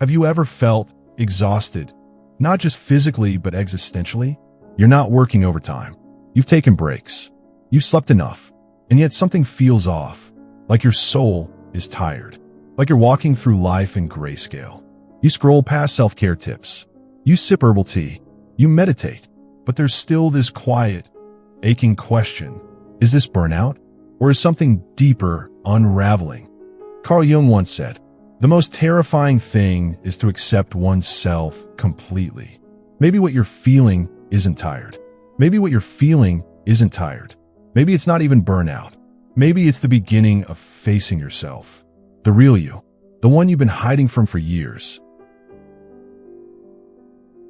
Have you ever felt exhausted? Not just physically, but existentially? You're not working overtime. You've taken breaks. You've slept enough. And yet something feels off. Like your soul is tired. Like you're walking through life in grayscale. You scroll past self-care tips. You sip herbal tea. You meditate. But there's still this quiet, aching question. Is this burnout? Or is something deeper unraveling? Carl Jung once said, "The most terrifying thing is to accept oneself completely." Maybe what you're feeling isn't tired. Maybe what you're feeling isn't tired. Maybe it's not even burnout. Maybe it's the beginning of facing yourself. The real you. The one you've been hiding from for years.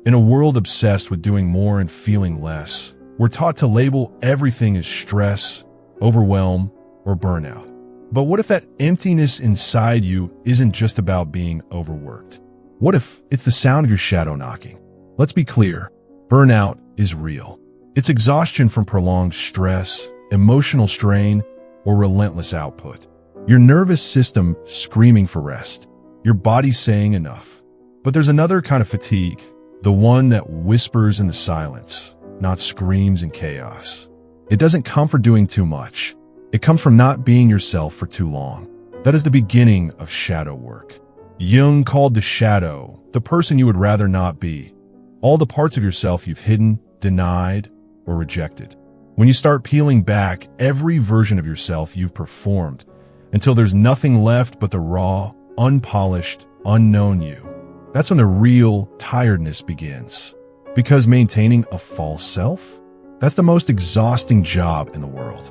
In a world obsessed with doing more and feeling less, we're taught to label everything as stress, overwhelm, or burnout. But what if that emptiness inside you isn't just about being overworked? What if it's the sound of your shadow knocking? Let's be clear, burnout is real. It's exhaustion from prolonged stress, emotional strain, or relentless output. Your nervous system screaming for rest. Your body saying enough. But there's another kind of fatigue, the one that whispers in the silence, not screams in chaos. It doesn't come from doing too much. It comes from not being yourself for too long. That is the beginning of shadow work. Jung called the shadow the person you would rather not be. All the parts of yourself you've hidden, denied, or rejected. When you start peeling back every version of yourself you've performed until there's nothing left but the raw, unpolished, unknown you. That's when the real tiredness begins. Because maintaining a false self, that's the most exhausting job in the world.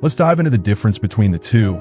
Let's dive into the difference between the two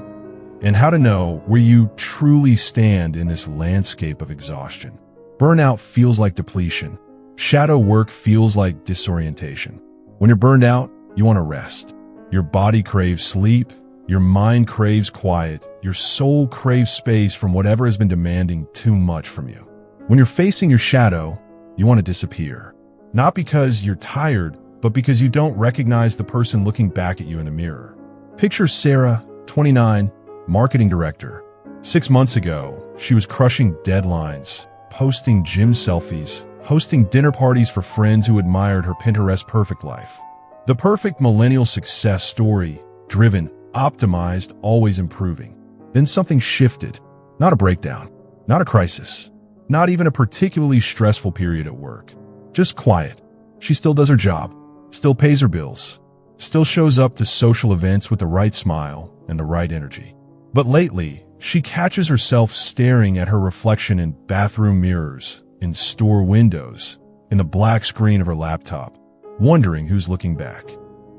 and how to know where you truly stand in this landscape of exhaustion. Burnout feels like depletion. Shadow work feels like disorientation. When you're burned out, you want to rest. Your body craves sleep. Your mind craves quiet. Your soul craves space from whatever has been demanding too much from you. When you're facing your shadow, you want to disappear. Not because you're tired, but because you don't recognize the person looking back at you in the mirror. Picture Sarah, 29, marketing director. 6 months ago, she was crushing deadlines, posting gym selfies, hosting dinner parties for friends who admired her Pinterest perfect life. The perfect millennial success story, driven, optimized, always improving. Then something shifted. Not a breakdown, not a crisis, not even a particularly stressful period at work. Just quiet. She still does her job, still pays her bills, still shows up to social events with the right smile and the right energy. But lately, she catches herself staring at her reflection in bathroom mirrors, in store windows, in the black screen of her laptop, wondering who's looking back.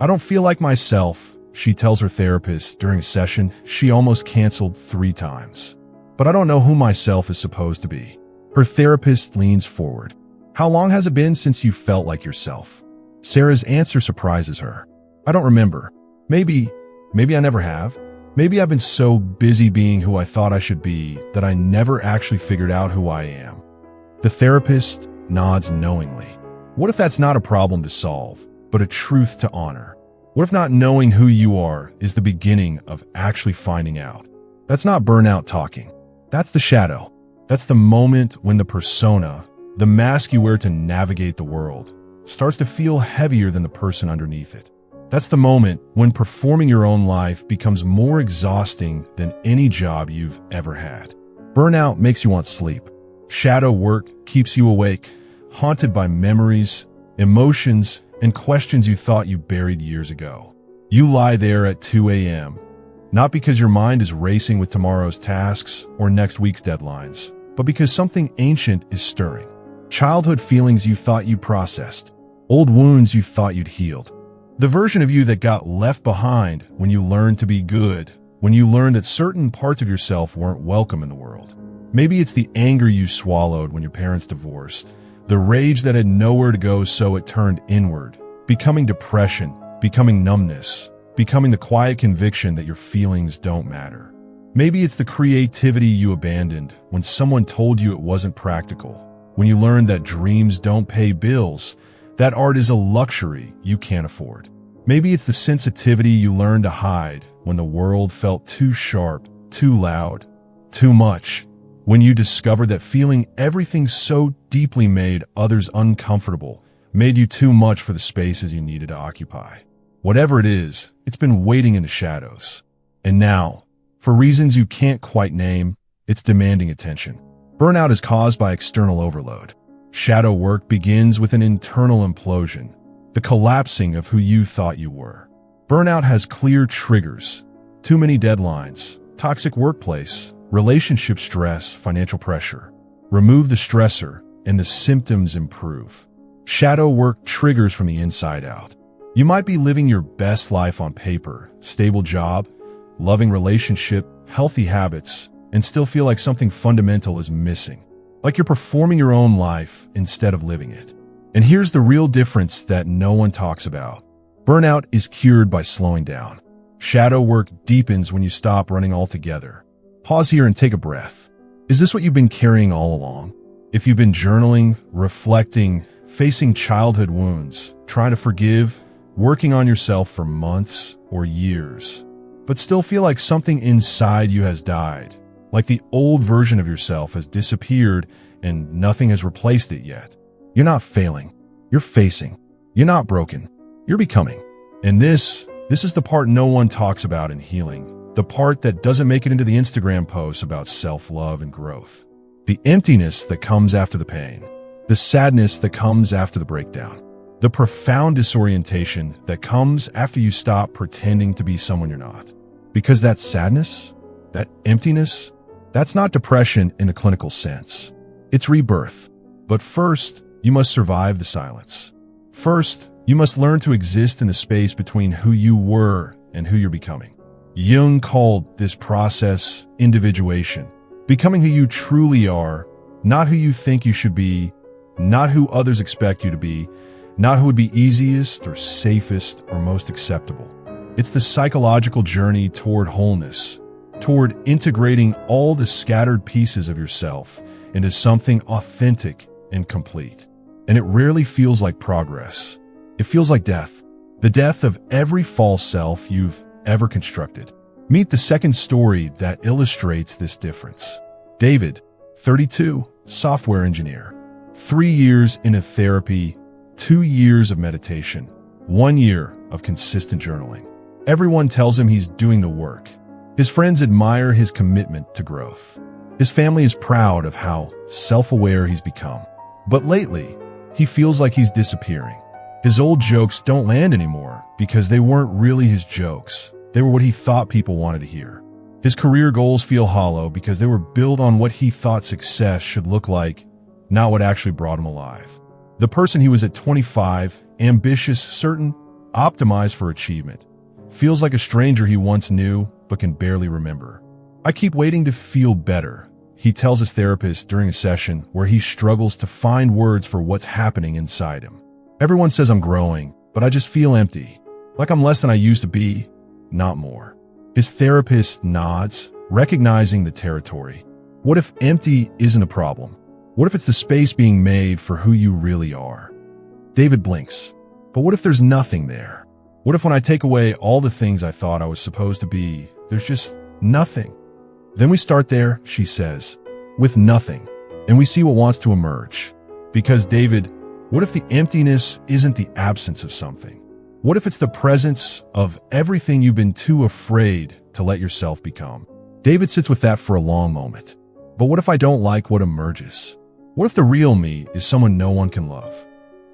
"I don't feel like myself," she tells her therapist during a session she almost canceled 3 times. "But I don't know who myself is supposed to be." Her therapist leans forward. "How long has it been since you felt like yourself?" Sarah's answer surprises her. "I don't remember. Maybe I never have. Maybe I've been so busy being who I thought I should be that I never actually figured out who I am." The therapist nods knowingly. What if that's not a problem to solve, but a truth to honor? What if not knowing who you are is the beginning of actually finding out? That's not burnout talking. That's the shadow. That's the moment when the persona, the mask you wear to navigate the world, starts to feel heavier than the person underneath it. That's the moment when performing your own life becomes more exhausting than any job you've ever had. Burnout makes you want sleep. Shadow work keeps you awake, haunted by memories, emotions, and questions you thought you buried years ago. You lie there at 2 a.m., not because your mind is racing with tomorrow's tasks or next week's deadlines, but because something ancient is stirring. Childhood feelings you thought you processed, old wounds you thought you'd healed. The version of you that got left behind when you learned to be good, when you learned that certain parts of yourself weren't welcome in the world. Maybe it's the anger you swallowed when your parents divorced, the rage that had nowhere to go so it turned inward, becoming depression, becoming numbness, becoming the quiet conviction that your feelings don't matter. Maybe it's the creativity you abandoned when someone told you it wasn't practical, when you learned that dreams don't pay bills, that art is a luxury you can't afford. Maybe it's the sensitivity you learned to hide when the world felt too sharp, too loud, too much. When you discovered that feeling everything so deeply made others uncomfortable, made you too much for the spaces you needed to occupy. Whatever it is, it's been waiting in the shadows. And now, for reasons you can't quite name, it's demanding attention. Burnout is caused by external overload. Shadow work begins with an internal implosion, the collapsing of who you thought you were. Burnout has clear triggers: too many deadlines, toxic workplace, relationship stress, financial pressure. Remove the stressor, and the symptoms improve. Shadow work triggers from the inside out. You might be living your best life on paper, stable job, loving relationship, healthy habits, and still feel like something fundamental is missing. Like you're performing your own life instead of living it. And here's the real difference that no one talks about. Burnout is cured by slowing down. Shadow work deepens when you stop running altogether. Pause here and take a breath. Is this what you've been carrying all along? If you've been journaling, reflecting, facing childhood wounds, trying to forgive, working on yourself for months or years, but still feel like something inside you has died, like the old version of yourself has disappeared and nothing has replaced it yet. You're not failing. You're facing. You're not broken. You're becoming. And this is the part no one talks about in healing. The part that doesn't make it into the Instagram posts about self-love and growth. The emptiness that comes after the pain. The sadness that comes after the breakdown. The profound disorientation that comes after you stop pretending to be someone you're not. Because that sadness, that emptiness, that's not depression in a clinical sense. It's rebirth. But first, you must survive the silence. First, you must learn to exist in the space between who you were and who you're becoming. Jung called this process individuation, becoming who you truly are, not who you think you should be, not who others expect you to be, not who would be easiest or safest or most acceptable. It's the psychological journey toward wholeness, toward integrating all the scattered pieces of yourself into something authentic and complete. And it rarely feels like progress. It feels like death, the death of every false self you've ever constructed. Meet the second story that illustrates this difference. David, 32, software engineer. 3 years into therapy, 2 years of meditation, 1 year of consistent journaling. Everyone tells him he's doing the work. His friends admire his commitment to growth. His family is proud of how self-aware he's become. But lately, he feels like he's disappearing. His old jokes don't land anymore because they weren't really his jokes. They were what he thought people wanted to hear. His career goals feel hollow because they were built on what he thought success should look like, not what actually brought him alive. The person he was at 25, ambitious, certain, optimized for achievement, feels like a stranger he once knew but can barely remember. I keep waiting to feel better, he tells his therapist during a session where he struggles to find words for what's happening inside him. Everyone says I'm growing, but I just feel empty, like I'm less than I used to be, not more. His therapist nods, recognizing the territory. What if empty isn't a problem? What if it's the space being made for who you really are? David blinks. But what if there's nothing there? What if when I take away all the things I thought I was supposed to be, there's just nothing? Then we start there, she says, with nothing, and we see what wants to emerge. Because David, what if the emptiness isn't the absence of something? What if it's the presence of everything you've been too afraid to let yourself become? David sits with that for a long moment. But what if I don't like what emerges? What if the real me is someone no one can love?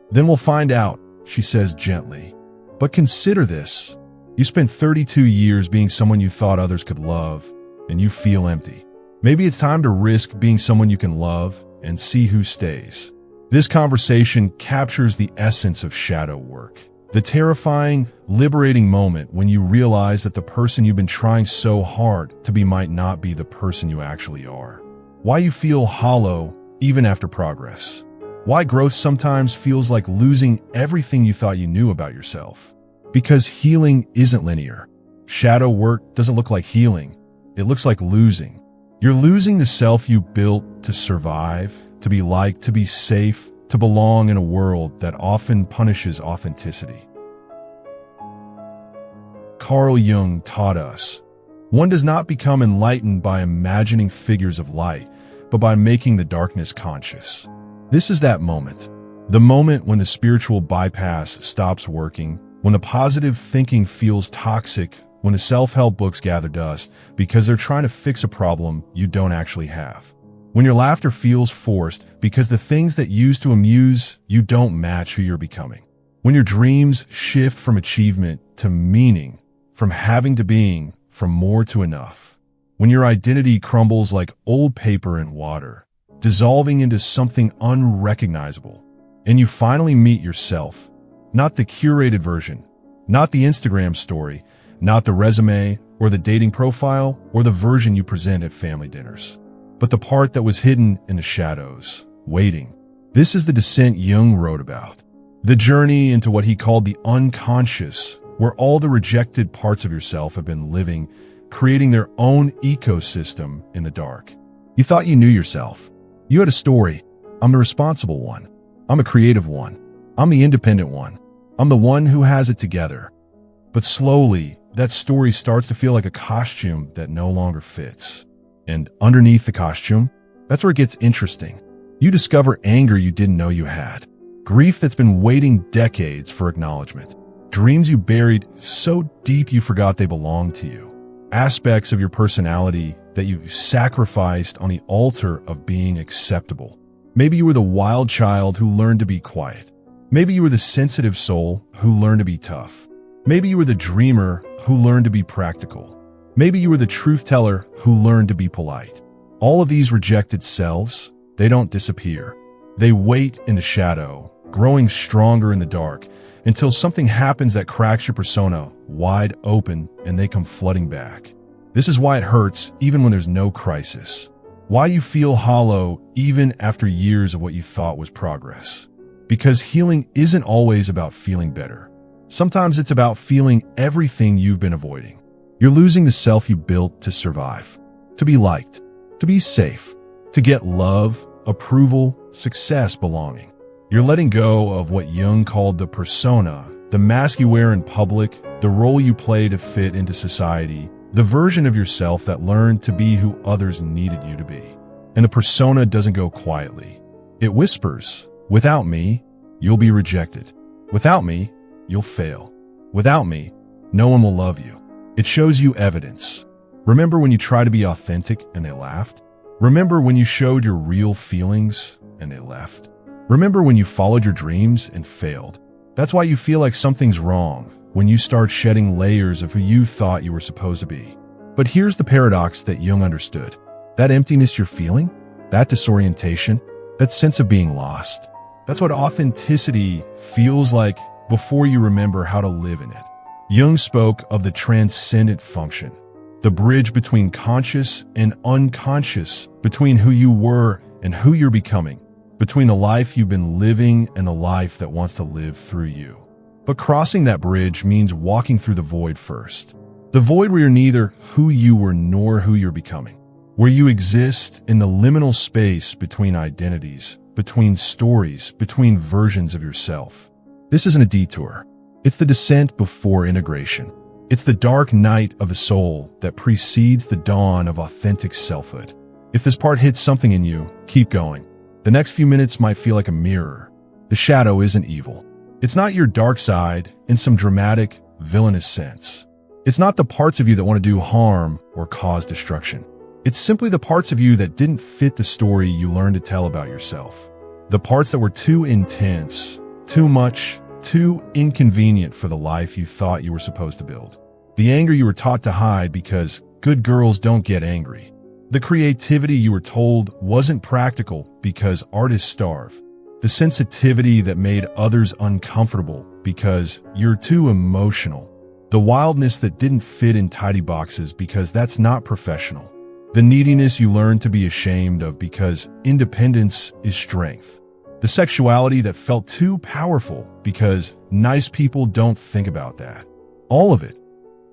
Then we'll find out, she says gently. But consider this. You spent 32 years being someone you thought others could love, and you feel empty. Maybe it's time to risk being someone you can love and see who stays. This conversation captures the essence of shadow work. The terrifying, liberating moment when you realize that the person you've been trying so hard to be might not be the person you actually are. Why you feel hollow even after progress. Why growth sometimes feels like losing everything you thought you knew about yourself. Because healing isn't linear. Shadow work doesn't look like healing. It looks like losing. You're losing the self you built to survive, to be liked, to be safe, to belong in a world that often punishes authenticity. Carl Jung taught us, One does not become enlightened by imagining figures of light, but by making the darkness conscious. This is that moment. The moment when the spiritual bypass stops working, when the positive thinking feels toxic, when the self-help books gather dust because they're trying to fix a problem you don't actually have. When your laughter feels forced because the things that used to amuse you don't match who you're becoming. When your dreams shift from achievement to meaning, from having to being, from more to enough. When your identity crumbles like old paper in water, dissolving into something unrecognizable, and you finally meet yourself, not the curated version, not the Instagram story, not the resume or the dating profile or the version you present at family dinners, but the part that was hidden in the shadows, waiting. This is the descent Jung wrote about. The journey into what he called the unconscious, where all the rejected parts of yourself have been living, creating their own ecosystem in the dark. You thought you knew yourself. You had a story. I'm the responsible one. I'm a creative one. I'm the independent one. I'm the one who has it together. But slowly, that story starts to feel like a costume that no longer fits. And underneath the costume, that's where it gets interesting. You discover anger you didn't know you had. Grief that's been waiting decades for acknowledgement. Dreams you buried so deep you forgot they belonged to you. Aspects of your personality that you sacrificed on the altar of being acceptable. Maybe you were the wild child who learned to be quiet. Maybe you were the sensitive soul who learned to be tough. Maybe you were the dreamer who learned to be practical. Maybe you were the truth teller who learned to be polite. All of these rejected selves, they don't disappear. They wait in the shadow, growing stronger in the dark, until something happens that cracks your persona wide open and they come flooding back. This is why it hurts even when there's no crisis. Why you feel hollow even after years of what you thought was progress. Because healing isn't always about feeling better. Sometimes it's about feeling everything you've been avoiding. You're losing the self you built to survive, to be liked, to be safe, to get love, approval, success, belonging. You're letting go of what Jung called the persona, the mask you wear in public, the role you play to fit into society, the version of yourself that learned to be who others needed you to be. And the persona doesn't go quietly. It whispers, without me, you'll be rejected. Without me, you'll fail. Without me, no one will love you. It shows you evidence. Remember when you tried to be authentic and they laughed? Remember when you showed your real feelings and they left? Remember when you followed your dreams and failed? That's why you feel like something's wrong, when you start shedding layers of who you thought you were supposed to be. But here's the paradox that Jung understood. That emptiness you're feeling, that disorientation, that sense of being lost, that's what authenticity feels like before you remember how to live in it. Jung spoke of the transcendent function, the bridge between conscious and unconscious, between who you were and who you're becoming, between the life you've been living and the life that wants to live through you. But crossing that bridge means walking through the void first. The void where you're neither who you were nor who you're becoming, where you exist in the liminal space between identities, between stories, between versions of yourself. This isn't a detour. It's the descent before integration. It's the dark night of the soul that precedes the dawn of authentic selfhood. If this part hits something in you, keep going. The next few minutes might feel like a mirror. The shadow isn't evil. It's not your dark side in some dramatic, villainous sense. It's not the parts of you that want to do harm or cause destruction. It's simply the parts of you that didn't fit the story you learned to tell about yourself. The parts that were too intense, too much, too inconvenient for the life you thought you were supposed to build. The anger you were taught to hide because good girls don't get angry. The creativity you were told wasn't practical because artists starve. The sensitivity that made others uncomfortable because you're too emotional. The wildness that didn't fit in tidy boxes because that's not professional. The neediness you learned to be ashamed of because independence is strength. The sexuality that felt too powerful because nice people don't think about that. All of it,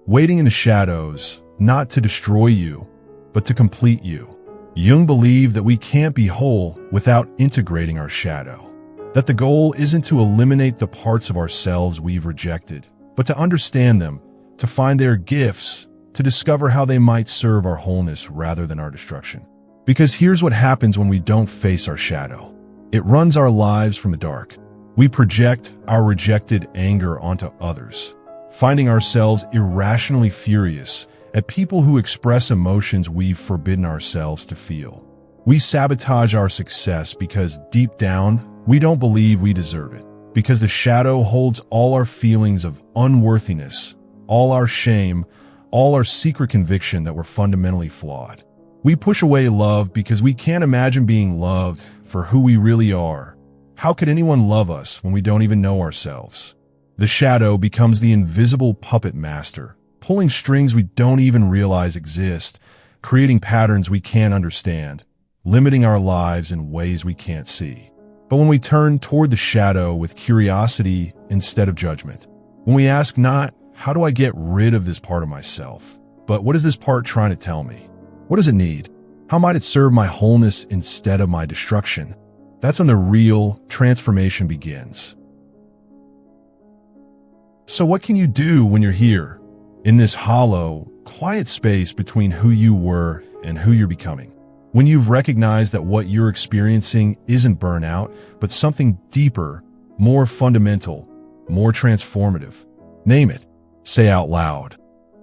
waiting in the shadows, not to destroy you, but to complete you. Jung believed that we can't be whole without integrating our shadow. That the goal isn't to eliminate the parts of ourselves we've rejected, but to understand them, to find their gifts, to discover how they might serve our wholeness rather than our destruction. Because here's what happens when we don't face our shadow. It runs our lives from the dark. We project our rejected anger onto others, finding ourselves irrationally furious at people who express emotions we've forbidden ourselves to feel. We sabotage our success because deep down, we don't believe we deserve it. Because the shadow holds all our feelings of unworthiness, all our shame, all our secret conviction that we're fundamentally flawed. We push away love because we can't imagine being loved for who we really are. How could anyone love us when we don't even know ourselves? The shadow becomes the invisible puppet master, pulling strings we don't even realize exist, creating patterns we can't understand, limiting our lives in ways we can't see. But when we turn toward the shadow with curiosity instead of judgment, when we ask not, how do I get rid of this part of myself, but what is this part trying to tell me? What does it need? How might it serve my wholeness instead of my destruction? That's when the real transformation begins. So what can you do when you're here, in this hollow, quiet space between who you were and who you're becoming? When you've recognized that what you're experiencing isn't burnout, but something deeper, more fundamental, more transformative. Name it. Say out loud.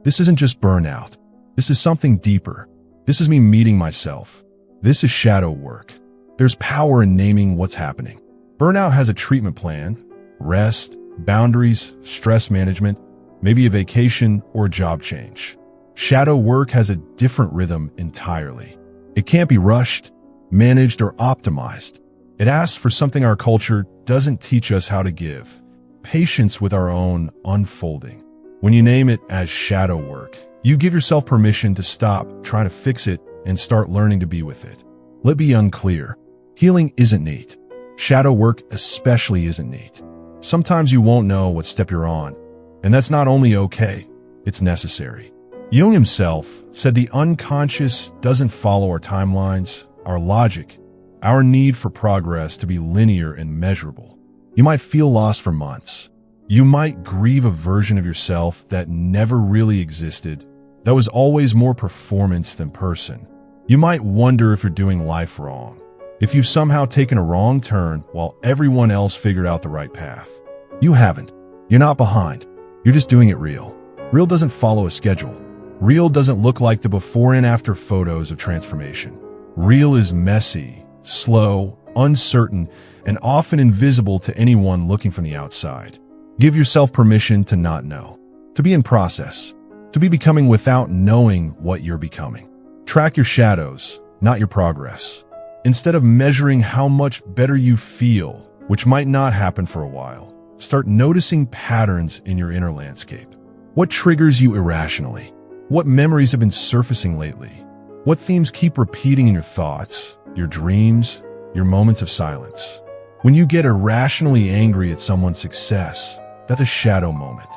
This isn't just burnout. This is something deeper. This is me meeting myself. This is shadow work. There's power in naming what's happening. Burnout has a treatment plan: rest, boundaries, stress management, maybe a vacation or a job change. Shadow work has a different rhythm entirely. It can't be rushed, managed, or optimized. It asks for something our culture doesn't teach us how to give: patience with our own unfolding. When you name it as shadow work, you give yourself permission to stop trying to fix it and start learning to be with it. Let be unclear. Healing isn't neat. Shadow work especially isn't neat. Sometimes you won't know what step you're on, and that's not only okay, it's necessary. Jung himself said the unconscious doesn't follow our timelines, our logic, our need for progress to be linear and measurable. You might feel lost for months. You might grieve a version of yourself that never really existed, that was always more performance than person. You might wonder if you're doing life wrong, if you've somehow taken a wrong turn while everyone else figured out the right path. You haven't. You're not behind. You're just doing it real. Real doesn't follow a schedule. Real doesn't look like the before and after photos of transformation. Real is messy, slow, uncertain, and often invisible to anyone looking from the outside. Give yourself permission to not know, to be in process, to be becoming without knowing what you're becoming. Track your shadows, not your progress. Instead of measuring how much better you feel, which might not happen for a while, start noticing patterns in your inner landscape. What triggers you irrationally? What memories have been surfacing lately? What themes keep repeating in your thoughts, your dreams, your moments of silence? When you get irrationally angry at someone's success, that's a shadow moment.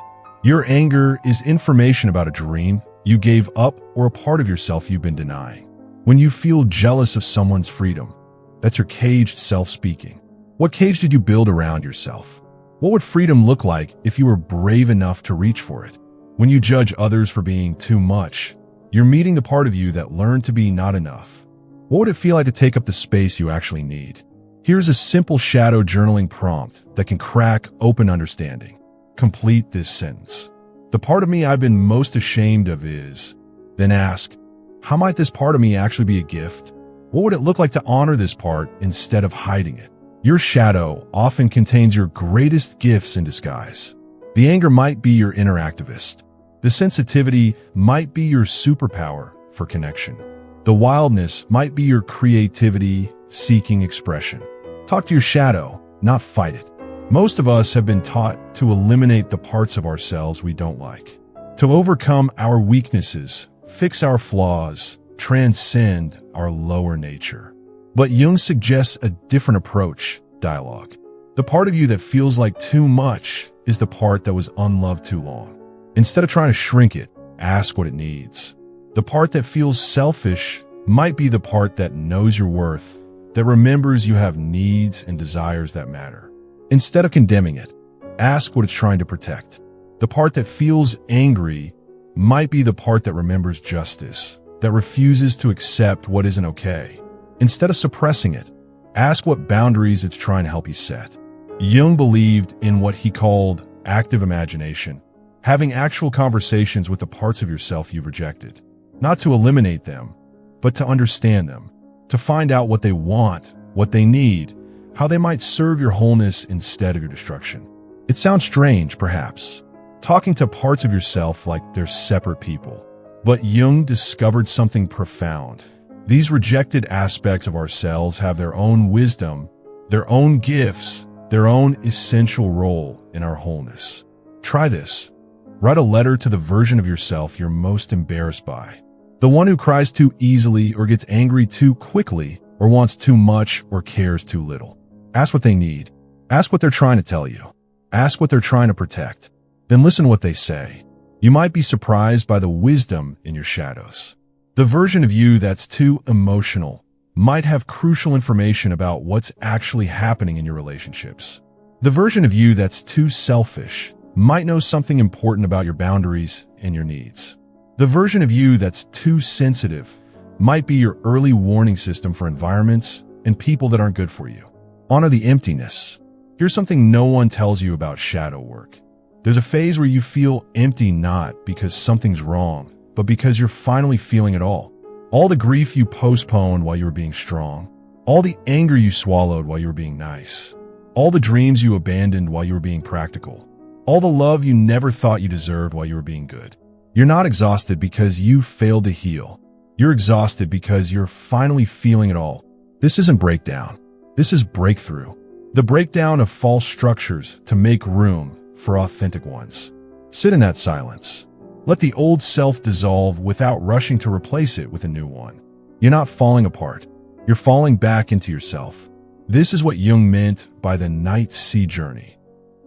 Your anger is information about a dream you gave up or a part of yourself you've been denying. When you feel jealous of someone's freedom, that's your caged self speaking. What cage did you build around yourself? What would freedom look like if you were brave enough to reach for it? When you judge others for being too much, you're meeting the part of you that learned to be not enough. What would it feel like to take up the space you actually need? Here's a simple shadow journaling prompt that can crack open understanding. Complete this sentence. The part of me I've been most ashamed of is, then ask, how might this part of me actually be a gift? What would it look like to honor this part instead of hiding it? Your shadow often contains your greatest gifts in disguise. The anger might be your inner activist. The sensitivity might be your superpower for connection. The wildness might be your creativity seeking expression. Talk to your shadow, not fight it. Most of us have been taught to eliminate the parts of ourselves we don't like, to overcome our weaknesses, fix our flaws, transcend our lower nature. But Jung suggests a different approach: dialogue. The part of you that feels like too much is the part that was unloved too long. Instead of trying to shrink it, ask what it needs. The part that feels selfish might be the part that knows your worth, that remembers you have needs and desires that matter. Instead of condemning it, ask what it's trying to protect. The part that feels angry might be the part that remembers justice, that refuses to accept what isn't okay. Instead of suppressing it, ask what boundaries it's trying to help you set. Jung believed in what he called active imagination, having actual conversations with the parts of yourself you've rejected. Not to eliminate them, but to understand them, to find out what they want, what they need, how they might serve your wholeness instead of your destruction. It sounds strange, perhaps, talking to parts of yourself like they're separate people. But Jung discovered something profound. These rejected aspects of ourselves have their own wisdom, their own gifts, their own essential role in our wholeness. Try this. Write a letter to the version of yourself you're most embarrassed by. The one who cries too easily or gets angry too quickly or wants too much or cares too little. Ask what they need. Ask what they're trying to tell you. Ask what they're trying to protect. Then listen to what they say. You might be surprised by the wisdom in your shadows. The version of you that's too emotional might have crucial information about what's actually happening in your relationships. The version of you that's too selfish might know something important about your boundaries and your needs. The version of you that's too sensitive might be your early warning system for environments and people that aren't good for you. Honor the emptiness. Here's something no one tells you about shadow work. There's a phase where you feel empty not because something's wrong, but because you're finally feeling it all. All the grief you postponed while you were being strong. All the anger you swallowed while you were being nice. All the dreams you abandoned while you were being practical. All the love you never thought you deserved while you were being good. You're not exhausted because you failed to heal. You're exhausted because you're finally feeling it all. This isn't breakdown. This is breakthrough. The breakdown of false structures to make room for authentic ones. Sit in that silence. Let the old self dissolve without rushing to replace it with a new one. You're not falling apart. You're falling back into yourself. This is what Jung meant by the night sea journey,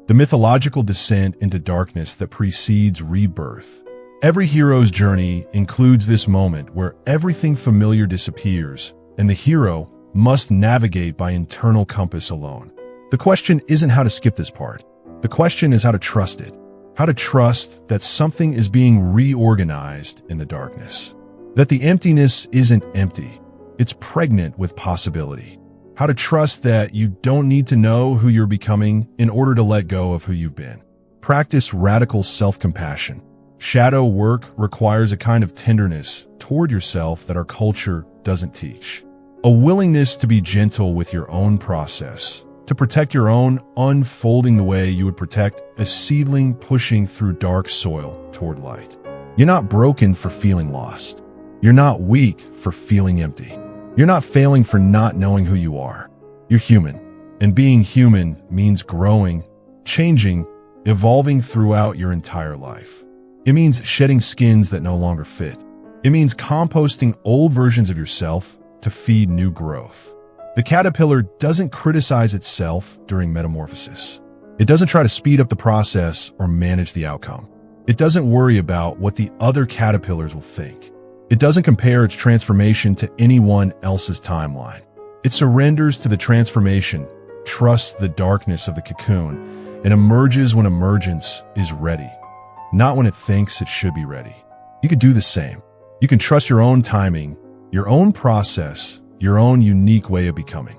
the mythological descent into darkness that precedes rebirth. Every hero's journey includes this moment where everything familiar disappears and the hero must navigate by internal compass alone. The question isn't how to skip this part. The question is how to trust it. How to trust that something is being reorganized in the darkness. That the emptiness isn't empty. It's pregnant with possibility. How to trust that you don't need to know who you're becoming in order to let go of who you've been. Practice radical self-compassion. Shadow work requires a kind of tenderness toward yourself that our culture doesn't teach. A willingness to be gentle with your own process, to protect your own unfolding the way you would protect a seedling pushing through dark soil toward light. You're not broken for feeling lost. You're not weak for feeling empty. You're not failing for not knowing who you are. You're human. And being human means growing, changing, evolving throughout your entire life. It means shedding skins that no longer fit. It means composting old versions of yourself to feed new growth. The caterpillar doesn't criticize itself during metamorphosis. It doesn't try to speed up the process or manage the outcome. It doesn't worry about what the other caterpillars will think. It doesn't compare its transformation to anyone else's timeline. It surrenders to the transformation, trusts the darkness of the cocoon, and emerges when emergence is ready, not when it thinks it should be ready. You could do the same. You can trust your own timing, your own process, your own unique way of becoming.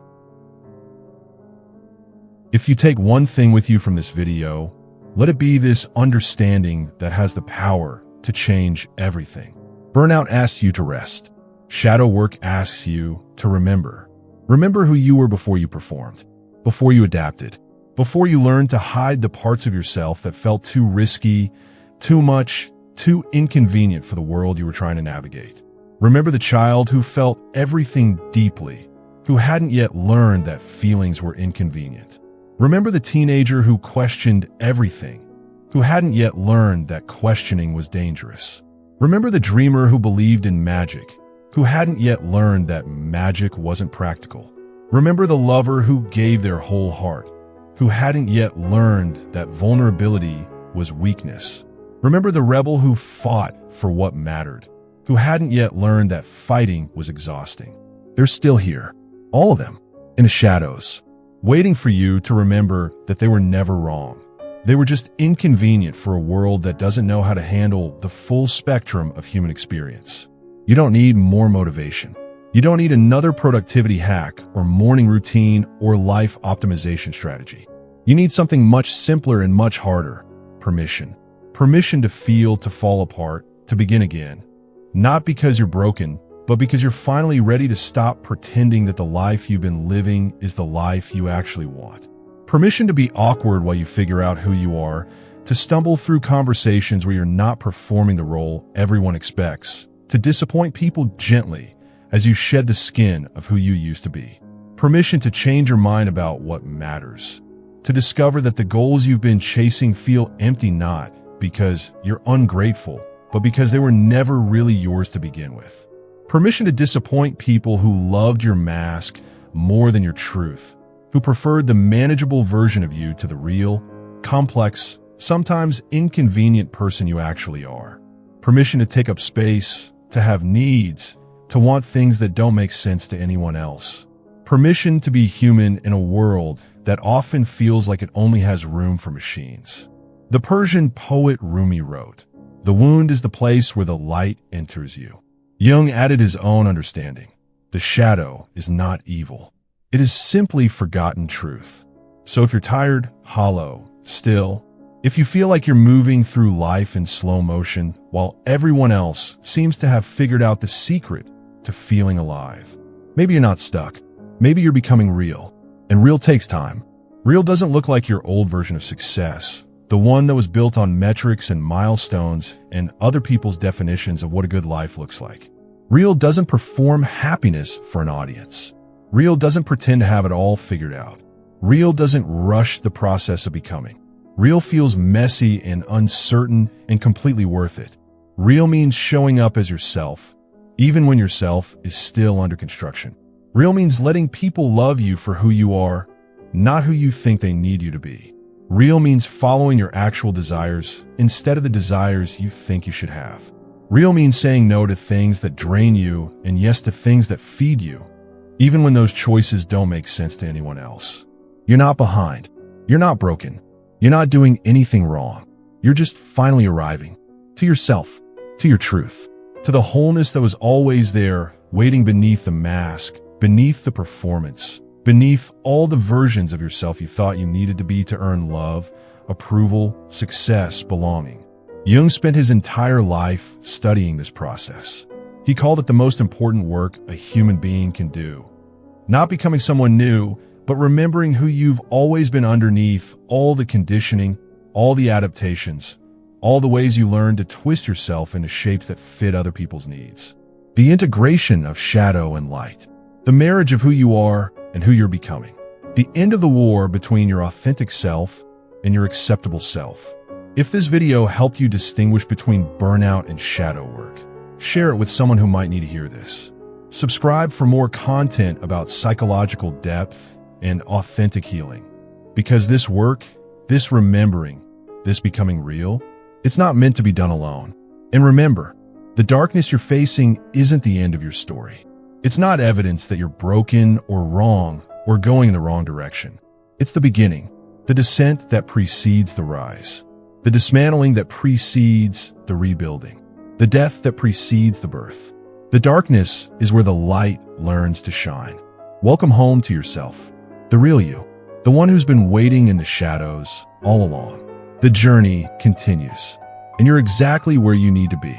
If you take one thing with you from this video, let it be this understanding that has the power to change everything. Burnout asks you to rest. Shadow work asks you to remember. Remember who you were before you performed, before you adapted, before you learned to hide the parts of yourself that felt too risky, too much, too inconvenient for the world you were trying to navigate. Remember the child who felt everything deeply, who hadn't yet learned that feelings were inconvenient. Remember the teenager who questioned everything, who hadn't yet learned that questioning was dangerous. Remember the dreamer who believed in magic, who hadn't yet learned that magic wasn't practical. Remember the lover who gave their whole heart, who hadn't yet learned that vulnerability was weakness. Remember the rebel who fought for what mattered, who hadn't yet learned that fighting was exhausting. They're still here, all of them, in the shadows, waiting for you to remember that they were never wrong, They were just inconvenient for a world that doesn't know how to handle the full spectrum of human experience. You don't need more motivation. You don't need another productivity hack or morning routine or life optimization strategy. You need something much simpler and much harder: permission. Permission to feel, to fall apart, to begin again. Not because you're broken, but because you're finally ready to stop pretending that the life you've been living is the life you actually want. Permission to be awkward while you figure out who you are, to stumble through conversations where you're not performing the role everyone expects, to disappoint people gently as you shed the skin of who you used to be. Permission to change your mind about what matters, to discover that the goals you've been chasing feel empty not because you're ungrateful, but because they were never really yours to begin with. Permission to disappoint people who loved your mask more than your truth, who preferred the manageable version of you to the real, complex, sometimes inconvenient person you actually are. Permission to take up space, to have needs, to want things that don't make sense to anyone else. Permission to be human in a world that often feels like it only has room for machines. The Persian poet Rumi wrote, "The wound is the place where the light enters you." Jung added his own understanding. The shadow is not evil. It is simply forgotten truth. So if you're tired, hollow, still, if you feel like you're moving through life in slow motion while everyone else seems to have figured out the secret to feeling alive, maybe you're not stuck. Maybe you're becoming real. And real takes time. Real doesn't look like your old version of success, the one that was built on metrics and milestones and other people's definitions of what a good life looks like. Real doesn't perform happiness for an audience. Real doesn't pretend to have it all figured out. Real doesn't rush the process of becoming. Real feels messy and uncertain and completely worth it. Real means showing up as yourself, even when yourself is still under construction. Real means letting people love you for who you are, not who you think they need you to be. Real means following your actual desires instead of the desires you think you should have. Real means saying no to things that drain you and yes to things that feed you, even when those choices don't make sense to anyone else. You're not behind. You're not broken. You're not doing anything wrong. You're just finally arriving to yourself, to your truth, to the wholeness that was always there, waiting beneath the mask, beneath the performance, beneath all the versions of yourself you thought you needed to be to earn love, approval, success, belonging. Jung spent his entire life studying this process. He called it the most important work a human being can do. Not becoming someone new, but remembering who you've always been underneath all the conditioning, all the adaptations, all the ways you learned to twist yourself into shapes that fit other people's needs. The integration of shadow and light. The marriage of who you are and who you're becoming. The end of the war between your authentic self and your acceptable self. If this video helped you distinguish between burnout and shadow work, share it with someone who might need to hear this. Subscribe for more content about psychological depth and authentic healing. Because this work, this remembering, this becoming real, it's not meant to be done alone. And remember, the darkness you're facing isn't the end of your story. It's not evidence that you're broken or wrong or going in the wrong direction. It's the beginning, the descent that precedes the rise, the dismantling that precedes the rebuilding, the death that precedes the birth. The darkness is where the light learns to shine. Welcome home to yourself, the real you, the one who's been waiting in the shadows all along. The journey continues, and you're exactly where you need to be.